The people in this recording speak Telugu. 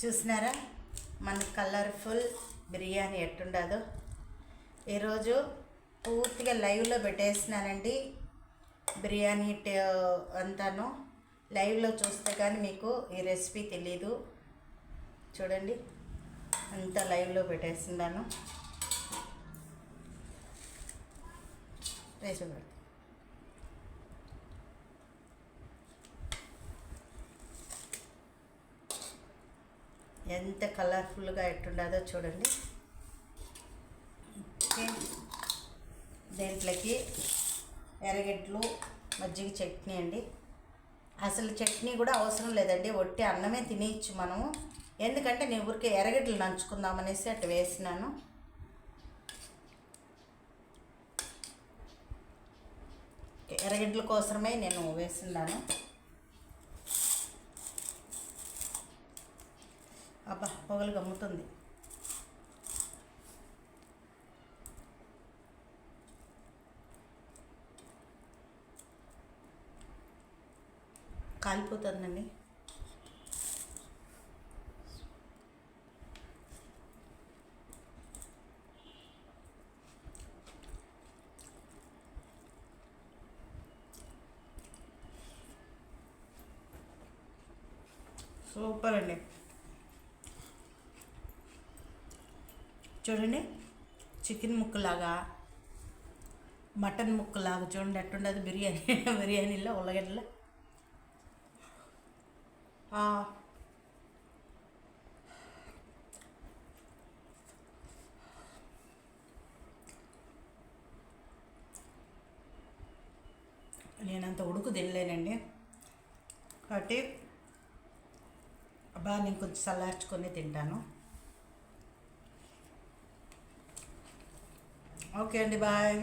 చూసినారా మన కలర్ఫుల్ బిర్యానీ ఎట్టుండదో. ఈరోజు పూర్తిగా లైవ్లో పెట్టేసినానండి బిర్యానీ అంతాను. లైవ్లో చూస్తే కానీ మీకు ఈ రెసిపీ తెలీదు. చూడండి అంతా లైవ్లో పెట్టేస్తున్నాను. రేసు పెడతాను. ఎంత కలర్ఫుల్గా ఎట్టుండదో చూడండి. దీంట్లోకి ఎర్రగడ్డలు, మజ్జిగ చట్నీ అండి. అసలు చట్నీ కూడా అవసరం లేదండి, ఒట్టి అన్నమే తినేయచ్చు మనము. ఎందుకంటే నేను ఊరికే ఎర్రగడ్డలు నంచుకుందామనేసి అటు వేసినాను. ఎర్రగడ్డల కోసమే నేను వేసినాను. అబ్బా పొగలు గమ్ముతుంది. కాలిపోతుందండి. సూపర్ అండి. చూడండి చికెన్ ముక్కలాగా, మటన్ ముక్కలాగా చూడండి ఎట్టుండదు బిర్యానీ. బిర్యానీలో ఉల్లగడ్డల నేనంత ఉడుకు తినలేనండి, కాబట్టి అబ్బా నేను కొంచెం చల్లార్చుకొని తింటాను. ఓకే అండి, బాయ్.